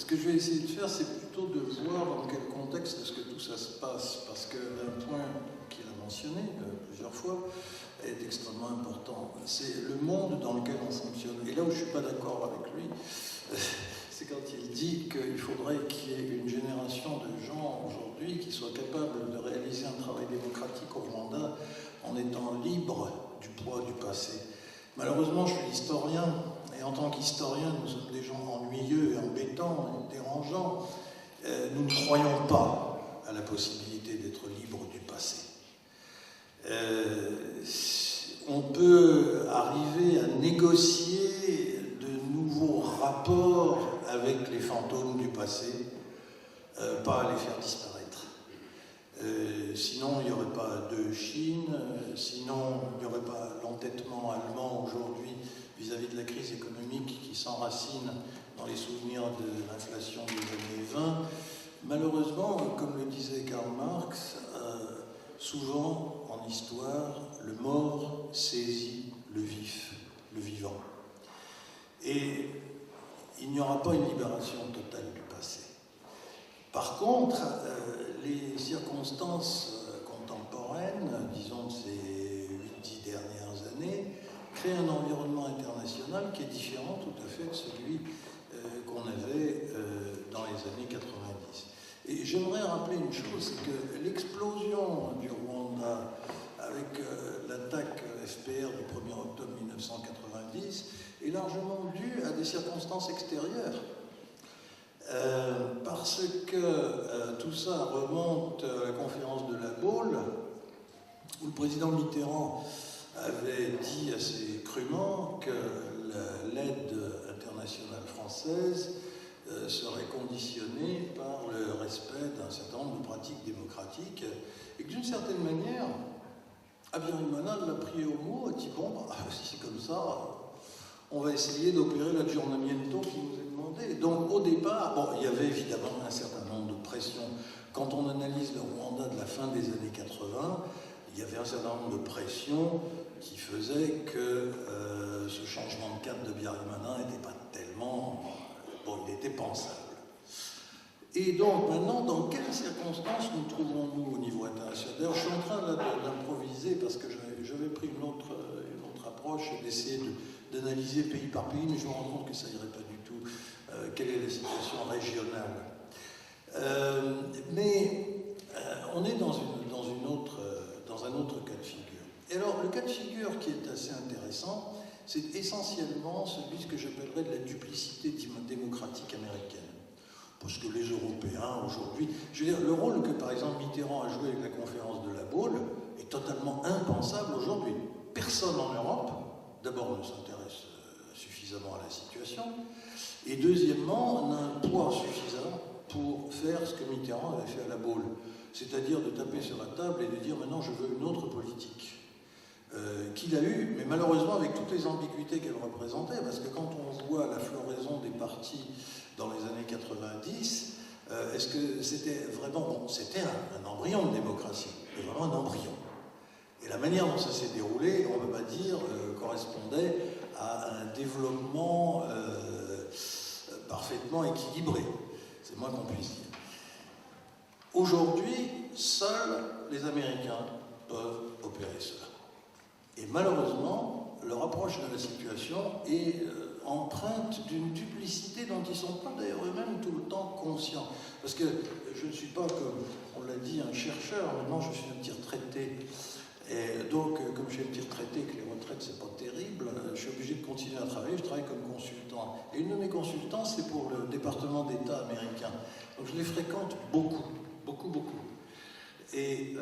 que je vais essayer de faire, c'est plutôt de voir dans quel contexte est-ce que tout ça se passe, parce qu'un point qu'il a mentionné plusieurs fois est extrêmement important. C'est le monde dans lequel on fonctionne. Et là où je ne suis pas d'accord avec lui, c'est quand il dit qu'il faudrait qu'il y ait une génération de gens aujourd'hui qui soient capables de réaliser un travail démocratique au Rwanda en étant libres du poids du passé. Malheureusement, je suis historien, et en tant qu'historien, nous sommes des gens ennuyeux et embêtants et dérangeants. Nous ne croyons pas à la possibilité d'être libre du passé. On peut arriver à négocier de nouveaux rapports avec les fantômes du passé, pas à les faire disparaître. Sinon, il n'y aurait pas de Chine, sinon, il n'y aurait pas l'entêtement allemand aujourd'hui vis-à-vis de la crise économique qui s'enracine dans les souvenirs de l'inflation des années 20. Malheureusement, comme le disait Karl Marx, souvent en histoire, le mort saisit le vif, le vivant. Et il n'y aura pas une libération totale du passé. Par contre, les circonstances contemporaines, disons de ces 8-10 dernières années, créent un environnement international qui est différent tout à fait de celui qu'on avait dans les années 90. Et j'aimerais rappeler une chose, c'est que l'explosion du Rwanda avec l'attaque FPR du 1er octobre 1990 est largement due à des circonstances extérieures. Parce que tout ça remonte à la conférence de La Baule, où le président Mitterrand avait dit assez crûment que l'aide internationale française serait conditionnée par le respect d'un certain nombre de pratiques démocratiques, et que d'une certaine manière, Habyarimana l'a pris au mot, a dit bon, si c'est comme ça, on va essayer d'opérer l'aggiornamento qui nous est demandé. Donc au départ, bon, il y avait évidemment un certain nombre de pressions. Quand on analyse le Rwanda de la fin des années 80, il y avait un certain nombre de pressions qui faisaient que ce changement de cap de Habyarimana n'était pas tellement... Bon, il était pensable. Et donc maintenant, dans quelles circonstances nous trouvons-nous au niveau international? D'ailleurs, je suis en train d'improviser parce que j'avais pris une autre approche et d'essayer d'analyser pays par pays, mais je me rends compte que ça n'irait pas du tout. Quelle est la situation régionale? On est dans un autre cas de figure. Et alors, le cas de figure qui est assez intéressant, c'est essentiellement celui que j'appellerais de la duplicité démocratique américaine. Parce que les Européens, aujourd'hui... Je veux dire, le rôle que, par exemple, Mitterrand a joué avec la conférence de La Baule est totalement impensable aujourd'hui. Personne en Europe, d'abord, ne s'intéresse suffisamment à la situation, et deuxièmement, on a un poids suffisant pour faire ce que Mitterrand avait fait à La Baule, c'est-à-dire de taper sur la table et de dire maintenant je veux une autre politique. Qu'il a eu, mais malheureusement avec toutes les ambiguïtés qu'elle représentait, parce que quand on voit la floraison des partis dans les années 90, est-ce que c'était vraiment... Bon, c'était un embryon de démocratie, mais vraiment un embryon. Et la manière dont ça s'est déroulé, on ne peut pas dire, correspondait à un développement parfaitement équilibré. C'est moins qu'on puisse dire. Aujourd'hui, seuls les Américains peuvent opérer cela. Et malheureusement, leur approche de la situation est empreinte d'une duplicité dont ils ne sont pas d'ailleurs eux-mêmes tout le temps conscients. Parce que je ne suis pas, comme on l'a dit, un chercheur, maintenant je suis un petit retraité. Et donc, comme je suis un petit retraité, que les retraites c'est pas terrible, je suis obligé de continuer à travailler, je travaille comme consultant. Et une de mes consultants, c'est pour le département d'État américain. Donc je les fréquente beaucoup. Et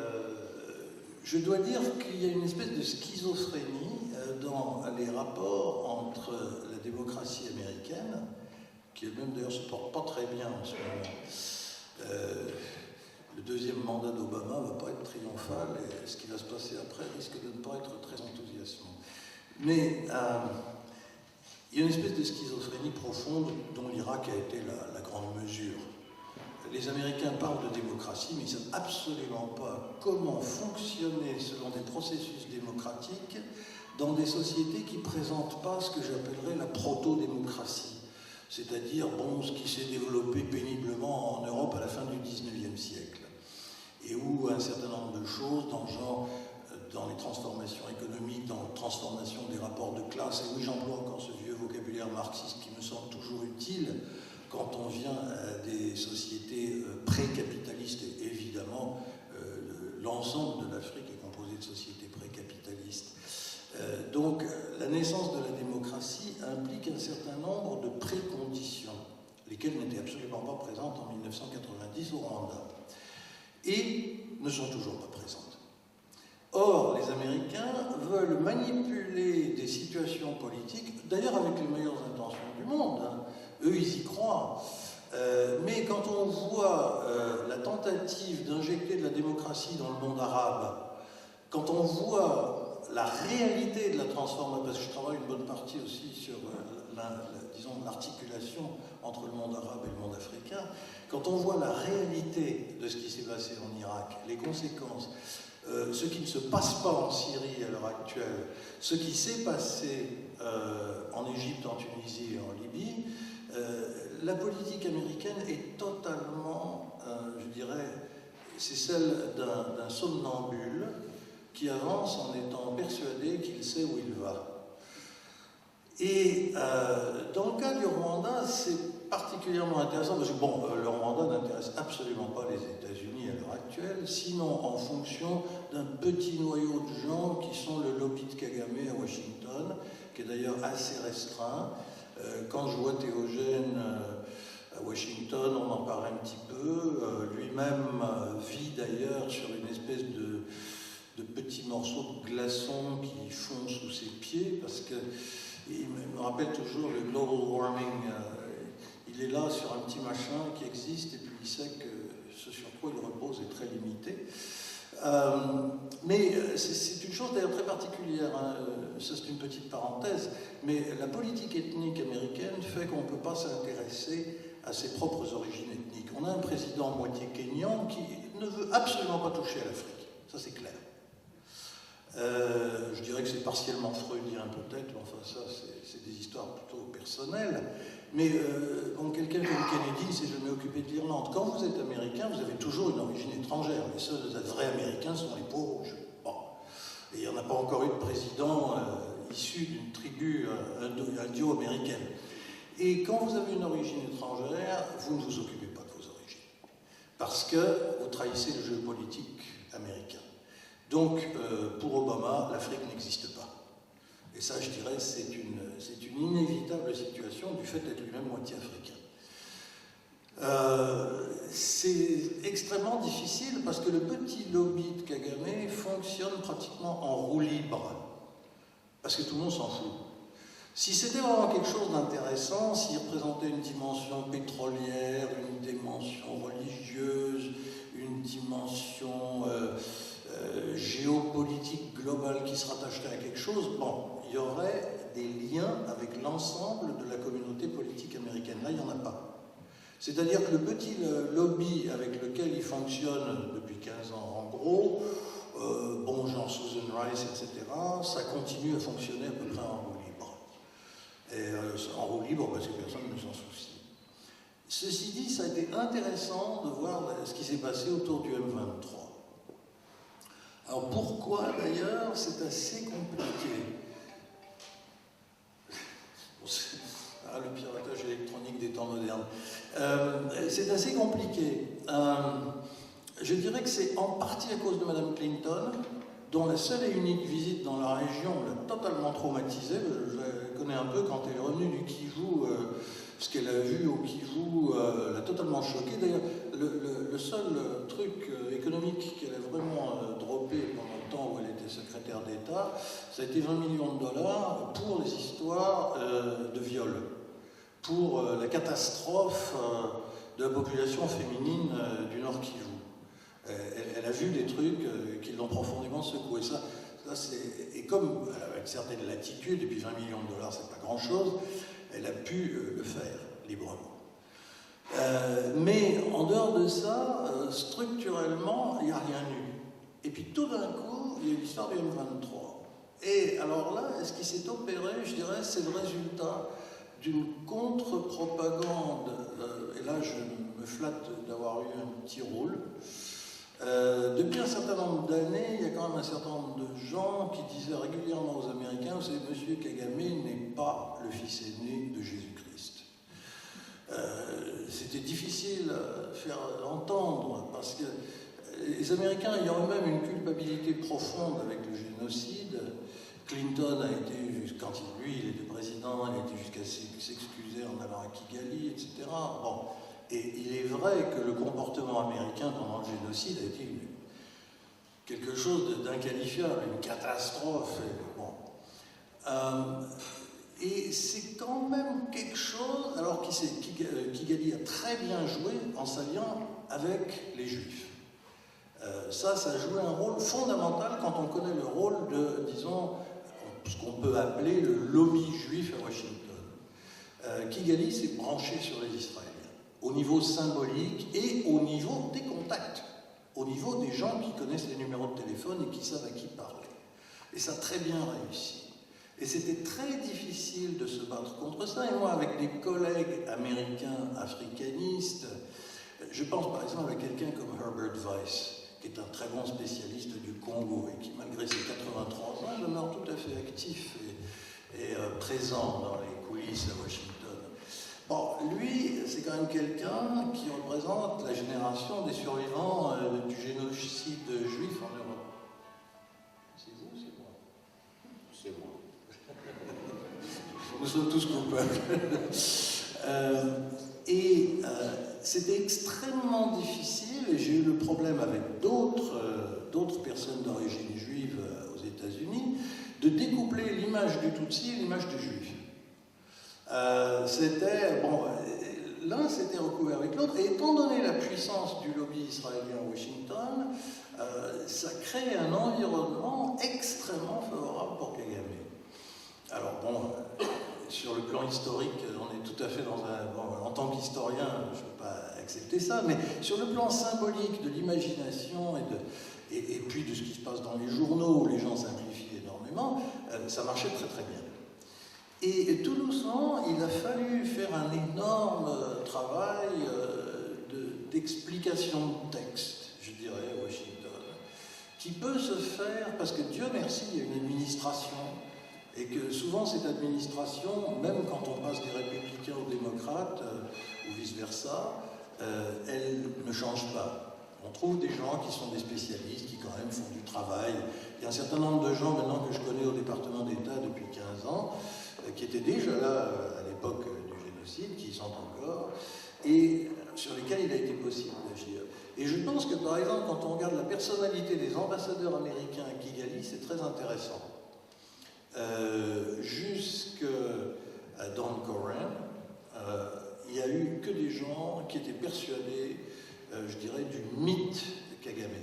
je dois dire qu'il y a une espèce de schizophrénie dans les rapports entre la démocratie américaine, qui elle-même d'ailleurs se porte pas très bien en ce moment. Le deuxième mandat d'Obama ne va pas être triomphal et ce qui va se passer après risque de ne pas être très enthousiasmant. Mais il y a une espèce de schizophrénie profonde dont l'Irak a été la grande mesure. Les Américains parlent de démocratie, mais ils ne savent absolument pas comment fonctionner selon des processus démocratiques dans des sociétés qui ne présentent pas ce que j'appellerais la proto-démocratie. c'est-à-dire bon, ce qui s'est développé péniblement en Europe à la fin du XIXe siècle, et où un certain nombre de choses dans le genre, dans les transformations économiques, dans la transformation des rapports de classe, et oui, j'emploie encore ce vieux vocabulaire marxiste qui me semble toujours utile quand on vient à des sociétés pré-capitalistes, et évidemment, l'ensemble de l'Afrique est composé de sociétés pré-capitalistes. Donc, la naissance de la démocratie implique un certain nombre de préconditions, lesquelles n'étaient absolument pas présentes en 1990 au Rwanda, et ne sont toujours pas présentes. Or, les Américains veulent manipuler des situations politiques, d'ailleurs avec les meilleures intentions du monde, hein. Eux, ils y croient. Mais quand on voit la tentative d'injecter de la démocratie dans le monde arabe, quand on voit la réalité de la transformation, parce que je travaille une bonne partie aussi sur disons, l'articulation entre le monde arabe et le monde africain, quand on voit la réalité de ce qui s'est passé en Irak, les conséquences, ce qui ne se passe pas en Syrie à l'heure actuelle, ce qui s'est passé en Égypte, en Tunisie et en Libye, la politique américaine est totalement, je dirais, c'est celle d'un somnambule qui avance en étant persuadé qu'il sait où il va. Et dans le cas du Rwanda, c'est particulièrement intéressant parce que bon, le Rwanda n'intéresse absolument pas les États-Unis à l'heure actuelle, sinon en fonction d'un petit noyau de gens qui sont le lobby de Kagame à Washington, qui est d'ailleurs assez restreint. Quand je vois Théogène à Washington, on en parle un petit peu. Lui-même vit d'ailleurs sur une espèce de petits morceaux de glaçons qui font sous ses pieds, parce que il me rappelle toujours le global warming. Il est là sur un petit machin qui existe, et puis il sait que ce sur quoi il repose est très limité. Mais c'est une chose d'ailleurs très particulière, hein. Ça c'est une petite parenthèse, mais la politique ethnique américaine fait qu'on ne peut pas s'intéresser à ses propres origines ethniques. On a un président moitié kényan qui ne veut absolument pas toucher à l'Afrique, ça c'est clair. Je dirais que c'est partiellement freudien peut-être, mais enfin ça c'est des histoires plutôt personnelles. Mais bon, quelqu'un comme Kennedy ne s'est jamais occupé de l'Irlande. Quand vous êtes américain, vous avez toujours une origine étrangère. Les seuls vrais américains sont les peaux rouges. Bon. Et il n'y en a pas encore eu de président issu d'une tribu indio-américaine. Et quand vous avez une origine étrangère, vous ne vous occupez pas de vos origines. Parce que vous trahissez le jeu politique américain. Donc, pour Obama, l'Afrique n'existe pas. Et ça, je dirais, c'est une inévitable situation du fait d'être lui-même moitié africain. C'est extrêmement difficile parce que le petit lobby de Kagame fonctionne pratiquement en roue libre. Parce que tout le monde s'en fout. Si c'était vraiment quelque chose d'intéressant, s'il représentait une dimension pétrolière, une dimension religieuse, une dimension géopolitique globale qui se rattacherait à quelque chose, bon, il y aurait des liens avec l'ensemble de la communauté politique américaine. Là, il n'y en a pas. C'est-à-dire que le petit lobby avec lequel il fonctionne depuis 15 ans, en gros, bon, genre Susan Rice, etc., ça continue à fonctionner à peu près en roue libre. Et en roue libre, parce que personne ne s'en soucie. Ceci dit, ça a été intéressant de voir ce qui s'est passé autour du M23. Alors pourquoi d'ailleurs c'est assez compliqué? Le piratage électronique des temps modernes. C'est assez compliqué. Je dirais que c'est en partie à cause de Mme Clinton, dont la seule et unique visite dans la région l'a totalement traumatisée. Je la connais un peu quand elle est revenue du Kivu. Ce qu'elle a vu au Kivu l'a totalement choquée. D'ailleurs, le seul truc économique qu'elle a vraiment droppé pendant le temps où elle était secrétaire d'État, ça a été 20 millions de dollars pour les histoires de viol, pour la catastrophe de la population féminine du Nord Kivu. Elle a vu des trucs qui l'ont profondément secouée. Et comme elle avait une certaine latitude, et puis 20 millions de dollars, c'est pas grand-chose, elle a pu le faire librement. Mais en dehors de ça, structurellement, il n'y a rien eu. Et puis tout d'un coup, il y a eu l'histoire du M23. Et alors là, ce qui s'est opéré, je dirais, c'est le résultat d'une contre-propagande, et là je me flatte d'avoir eu un petit rôle. Depuis un certain nombre d'années, il y a quand même un certain nombre de gens qui disaient régulièrement aux Américains, vous savez, M. Kagame n'est pas le fils aîné de Jésus-Christ. C'était difficile à faire entendre, parce que les Américains ayant eux-mêmes une culpabilité profonde avec le génocide, Clinton a été, quand lui il était président, il a été jusqu'à s'excuser en allant à Kigali, etc. Bon. Et il est vrai que le comportement américain pendant le génocide a été quelque chose d'inqualifiable, une catastrophe. Et c'est quand même quelque chose, alors Kigali a très bien joué en s'alliant avec les Juifs. Ça a joué un rôle fondamental quand on connaît le rôle de, disons, ce qu'on peut appeler le lobby juif à Washington. Kigali s'est branché sur les Israéliens, au niveau symbolique et au niveau des contacts, au niveau des gens qui connaissent les numéros de téléphone et qui savent à qui parler. Et ça a très bien réussi. Et c'était très difficile de se battre contre ça. Et moi, avec des collègues américains africanistes, je pense par exemple à quelqu'un comme Herbert Weiss, qui est un très bon spécialiste du Congo et qui, malgré ses 83 ans, demeure tout à fait actif et présent dans les coulisses à Washington. Bon, lui, c'est quand même quelqu'un qui représente la génération des survivants du génocide juif en Europe. C'est vous ou c'est moi? C'est moi. Nous sommes tous coupables. C'était extrêmement difficile, et j'ai eu le problème avec d'autres personnes d'origine juive aux États-Unis, de découpler l'image du Tutsi et l'image du Juif. L'un s'était recouvert avec l'autre, et étant donné la puissance du lobby israélien à Washington, ça crée un environnement extrêmement favorable pour Kagame. Alors bon, sur le plan historique, on est tout à fait dans un... Bon, en tant qu'historien, je ne peux pas accepter ça, mais sur le plan symbolique de l'imagination et puis de ce qui se passe dans les journaux, où les gens simplifient énormément, ça marchait très très bien. Et tout doucement, il a fallu faire un énorme travail d'explication de texte, je dirais, à Washington, qui peut se faire, parce que Dieu merci, il y a une administration, et que souvent cette administration, même quand on passe des républicains aux démocrates, ou vice-versa, elle ne change pas. On trouve des gens qui sont des spécialistes, qui quand même font du travail. Il y a un certain nombre de gens maintenant que je connais au département d'État depuis 15 ans, qui étaient déjà là à l'époque du génocide, qui y sont encore, et sur lesquels il a été possible d'agir. Et je pense que par exemple, quand on regarde la personnalité des ambassadeurs américains à Kigali, c'est très intéressant. Jusqu'à Don Coran, il n'y a eu que des gens qui étaient persuadés, je dirais, du mythe de Kagame.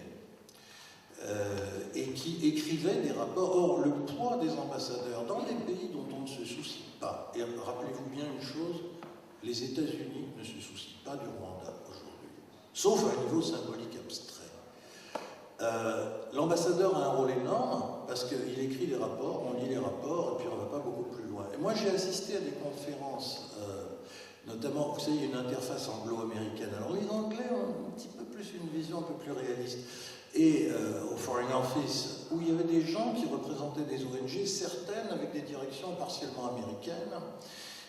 Et qui écrivaient des rapports. Or, le poids des ambassadeurs dans des pays dont on ne se soucie pas, et rappelez-vous bien une chose, les États-Unis ne se soucient pas du Rwanda aujourd'hui, sauf à un niveau symbolique abstrait. L'ambassadeur a un rôle énorme, parce qu'il écrit des rapports, on lit les rapports, et puis on ne va pas beaucoup plus loin. Et moi, j'ai assisté à des conférences, notamment, vous savez, il y a une interface anglo-américaine. Alors, les Anglais ont un petit peu plus une vision un peu plus réaliste. Et au Foreign Office, où il y avait des gens qui représentaient des ONG, certaines avec des directions partiellement américaines,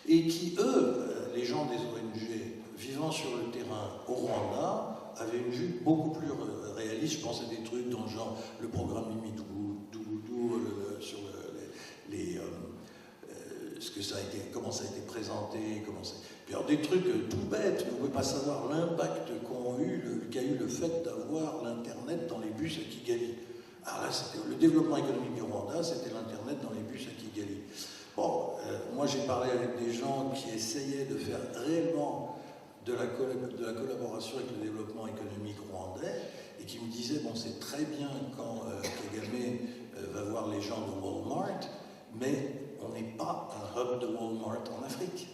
et qui, eux, les gens des ONG vivant sur le terrain au Rwanda, avaient une vue beaucoup plus réaliste. Je pense à des trucs dans le genre le programme Mimi Doudou, sur ce que ça a été, comment ça a été présenté, puis alors des trucs tout bêtes, vous ne pouvez pas savoir l'impact qu'a eu le fait d'avoir l'Internet dans les bus à Kigali. Alors là, c'était le développement économique du Rwanda, c'était l'Internet dans les bus à Kigali. Bon, moi j'ai parlé avec des gens qui essayaient de faire réellement de la collaboration avec le développement économique rwandais, et qui me disaient, bon, c'est très bien quand Kagame va voir les gens de Walmart, mais on n'est pas un hub de Walmart en Afrique.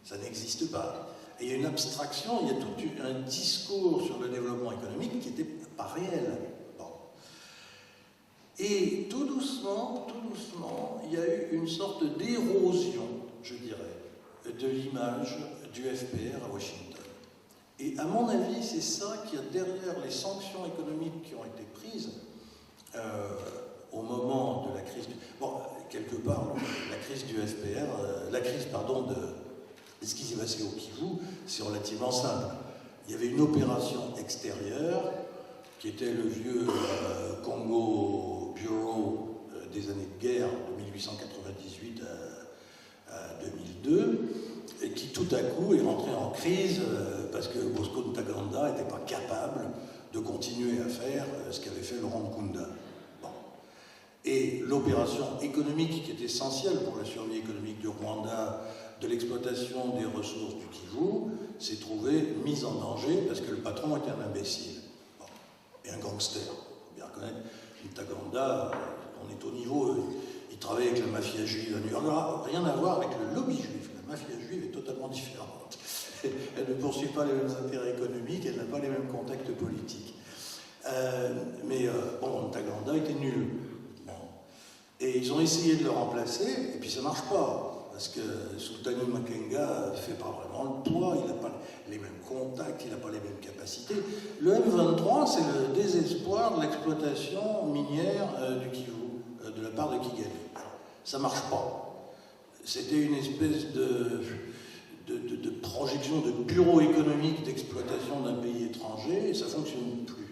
Ça n'existe pas. Et il y a une abstraction, il y a tout un discours sur le développement économique qui n'était pas réel. Bon. Et tout doucement, il y a eu une sorte d'érosion, je dirais, de l'image du FPR à Washington. Et à mon avis, c'est ça qu'il y a derrière les sanctions économiques qui ont été prises au moment de la crise. Bon, quelque part, la crise du FPR, de ce qui s'est passé au Kivu, c'est relativement simple. Il y avait une opération extérieure qui était le vieux Congo Bureau des années de guerre de 1898 à 2002, et qui tout à coup est rentré en crise parce que Bosco Ntaganda n'était pas capable de continuer à faire ce qu'avait fait Laurent Nkunda. Bon. Et l'opération économique qui est essentielle pour la survie économique du Rwanda, de l'exploitation des ressources du Kivu, s'est trouvée mise en danger parce que le patron était un imbécile. Bon. Et un gangster, il faut bien reconnaître. Ntaganda, on est au niveau, il travaille avec la mafia juive à New York. Alors, rien à voir avec le lobby juif. La mafia juive est totalement différente. Elle ne poursuit pas les mêmes intérêts économiques, elle n'a pas les mêmes contacts politiques. Bon, Ntaganda était nul. Bon. Et ils ont essayé de le remplacer, et puis ça ne marche pas. Parce que Sultani Makenga ne fait pas vraiment le poids, il n'a pas les mêmes contacts, il n'a pas les mêmes capacités. Le M23, c'est le désespoir de l'exploitation minière du Kivu, de la part de Kigali. Ça ne marche pas. C'était une espèce de projection de bureau économique d'exploitation d'un pays étranger, et ça ne fonctionne plus.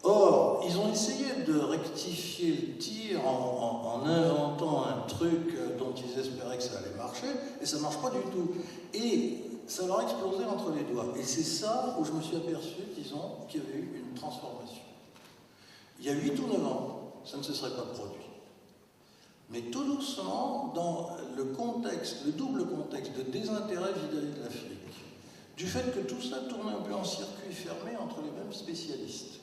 Or, ils ont essayé de rectifier le tir en inventant un truc dont ils espéraient que ça allait marcher, et ça ne marche pas du tout. Et ça leur a explosé entre les doigts. Et c'est ça où je me suis aperçu, disons, qu'il y avait eu une transformation. Il y a 8 ou 9 ans, ça ne se serait pas produit. Mais tout doucement, dans le contexte, le double contexte de désintérêt vis-à-vis de l'Afrique, du fait que tout ça tournait un peu en circuit fermé entre les mêmes spécialistes,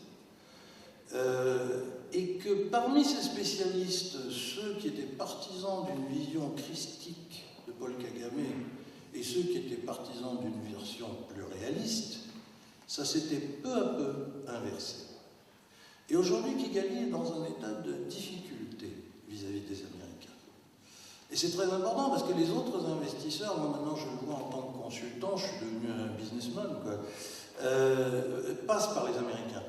et que parmi ces spécialistes, ceux qui étaient partisans d'une vision christique de Paul Kagame et ceux qui étaient partisans d'une version plus réaliste, ça s'était peu à peu inversé. Et aujourd'hui, Kigali est dans un état de difficulté vis-à-vis des Américains. Et c'est très important parce que les autres investisseurs, moi maintenant je le vois en tant que consultant, je suis devenu un businessman, passent par les Américains.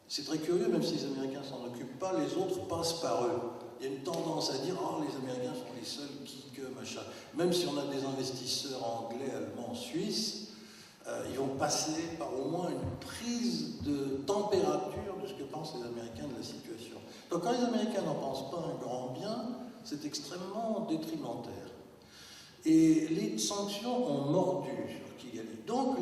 C'est très curieux, même si les Américains ne s'en occupent pas, les autres passent par eux. Il y a une tendance à dire « Oh, les Américains sont les seuls qui, machin ». Même si on a des investisseurs anglais, allemands, suisses, ils vont passer par au moins une prise de température de ce que pensent les Américains de la situation. Donc quand les Américains n'en pensent pas un grand bien, c'est extrêmement détrimentaire. Et les sanctions ont mordu sur Kigali. Donc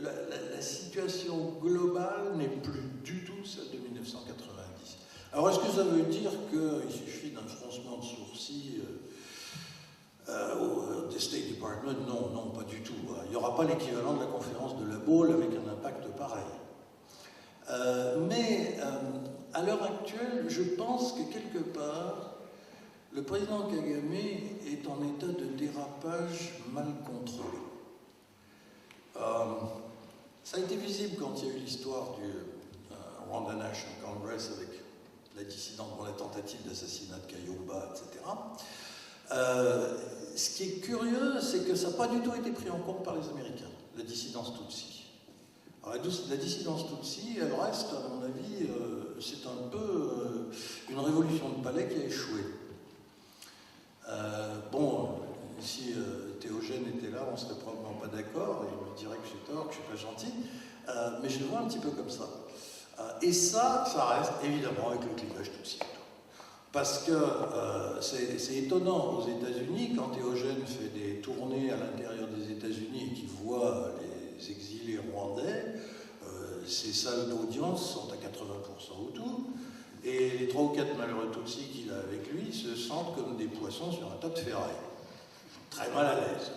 la situation globale n'est plus du tout celle de 1990. Alors est-ce que ça veut dire qu'il suffit d'un froncement de sourcils au State Department? Non, non, pas du tout. Il n'y aura pas l'équivalent de la conférence de La Baule avec un impact pareil. Mais à l'heure actuelle, je pense que quelque part, le président Kagame est en état de dérapage mal contrôlé. Ça a été visible quand il y a eu l'histoire du Rwanda National Congress avec la dissidence, la tentative d'assassinat de Kayumba, etc. Ce qui est curieux, c'est que ça n'a pas du tout été pris en compte par les Américains, la dissidence Tutsi. Alors, la dissidence Tutsi, elle reste, à mon avis, c'est un peu une révolution de palais qui a échoué. Si Théogène était là, on ne serait probablement pas d'accord, et il me dirait que j'ai tort, que je ne suis pas gentil, mais je le vois un petit peu comme ça. Et ça reste évidemment avec le clivage Tutsi. Parce que c'est étonnant aux États-Unis, quand Théogène fait des tournées à l'intérieur des États-Unis et qu'il voit les exilés rwandais, ses salles d'audience sont à 80% autour, et les 3 ou 4 malheureux Tutsis qu'il a avec lui se sentent comme des poissons sur un tas de ferraille. Très mal à l'aise.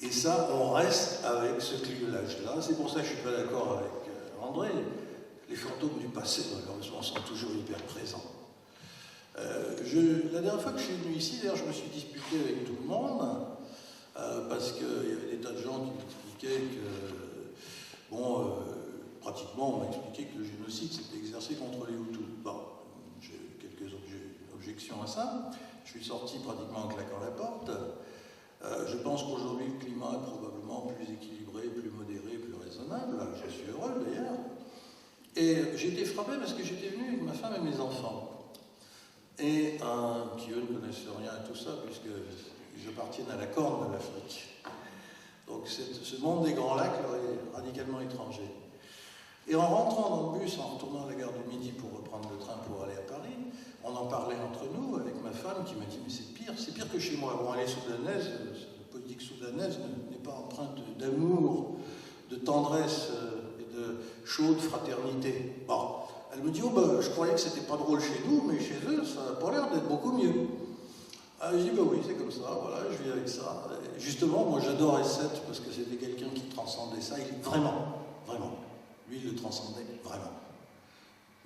Et ça, on reste avec ce clivage-là. C'est pour ça que je ne suis pas d'accord avec André. Les fantômes du passé, malheureusement, sont toujours hyper présents. La dernière fois que je suis venu ici, d'ailleurs, je me suis disputé avec tout le monde, parce qu'il y avait des tas de gens qui m'expliquaient que, pratiquement, on m'a expliqué que le génocide s'était exercé contre les Hutus. Bon, j'ai quelques objections à ça. Je suis sorti pratiquement en claquant la porte. Je pense qu'aujourd'hui le climat est probablement plus équilibré, plus modéré, plus raisonnable. Je suis heureux d'ailleurs. Et j'ai été frappé parce que j'étais venu avec ma femme et mes enfants. Et qui eux ne connaissent rien à tout ça, puisqu'ils appartiennent à la Corne de l'Afrique. Donc ce monde des Grands Lacs leur est radicalement étranger. Et en rentrant dans le bus, en retournant à la gare du Midi pour reprendre le train pour aller à Paris, on en parlait entre nous avec ma femme qui m'a dit « mais c'est pire que chez moi ». Bon, elle est soudanaise, la politique soudanaise n'est pas empreinte d'amour, de tendresse et de chaude fraternité. Bon, elle me dit « oh ben, je croyais que c'était pas drôle chez nous, mais chez eux, ça n'a pas l'air d'être beaucoup mieux ». Je dis « bah oui, c'est comme ça, voilà, je vis avec ça ». Et justement, moi j'adorais Seth parce que c'était quelqu'un qui transcendait ça, vraiment. Lui, il le transcendait vraiment.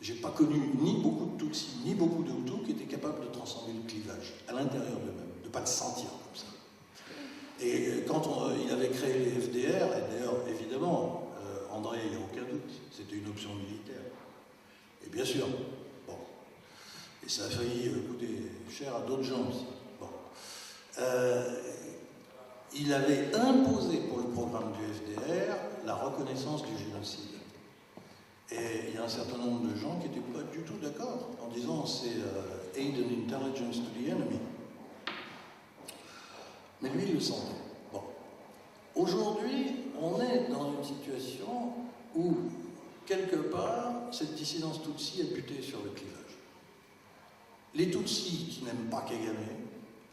J'ai pas connu ni beaucoup de Tutsis, ni beaucoup de Hutus qui étaient capables de transcender le clivage, à l'intérieur d'eux-mêmes, de ne pas le sentir comme ça. Et quand il avait créé les FDR, et d'ailleurs, évidemment, André, il n'y a aucun doute, c'était une option militaire. Et bien sûr, bon. Et ça a failli coûter cher à d'autres gens aussi. Bon. Il avait imposé pour le programme du FDR la reconnaissance du génocide. Et il y a un certain nombre de gens qui n'étaient pas du tout d'accord en disant c'est aid and intelligence to the enemy. Mais lui, il le sentait. Bon. Aujourd'hui, on est dans une situation où, quelque part, cette dissidence Tutsi a buté sur le clivage. Les Tutsis qui n'aiment pas Kagame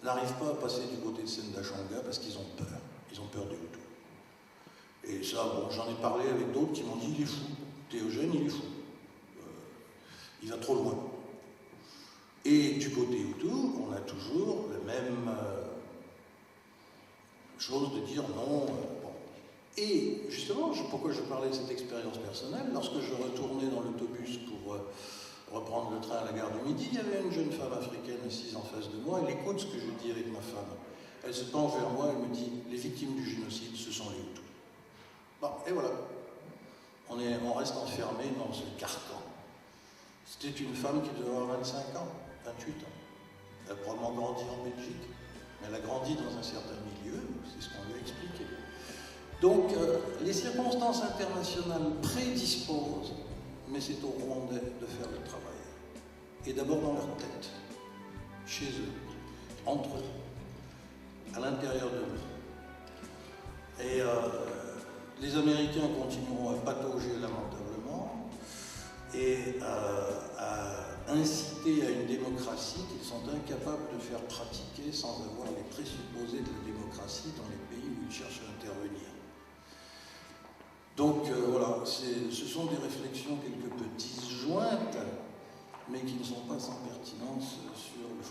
n'arrivent pas à passer du côté de Sendashonga parce qu'ils ont peur. Ils ont peur des Hutus. Et ça, bon, j'en ai parlé avec d'autres qui m'ont dit il est fou. Théogène, il est fou. Il va trop loin. Et du côté Hutu, on a toujours la même chose de dire non. Bon. Et justement, pourquoi je parlais de cette expérience personnelle, lorsque je retournais dans l'autobus pour reprendre le train à la gare du Midi, il y avait une jeune femme africaine assise en face de moi, elle écoute ce que je dis avec ma femme. Elle se penche vers moi, elle me dit « les victimes du génocide, ce sont les Hutus ». Bon, et voilà. On reste enfermé dans ce carcan. C'était une femme qui devait avoir 25 ans, 28 ans. Elle a probablement grandi en Belgique, mais elle a grandi dans un certain milieu, c'est ce qu'on lui a expliqué. Donc, les circonstances internationales prédisposent, mais c'est aux Rwandais de faire le travail. Et d'abord dans leur tête, chez eux, entre eux, à l'intérieur d'eux. Et les Américains continueront à patauger lamentablement et à inciter à une démocratie qu'ils sont incapables de faire pratiquer sans avoir les présupposés de la démocratie dans les pays où ils cherchent à intervenir. Donc voilà, ce sont des réflexions quelque peu disjointes, mais qui ne sont pas sans pertinence sur le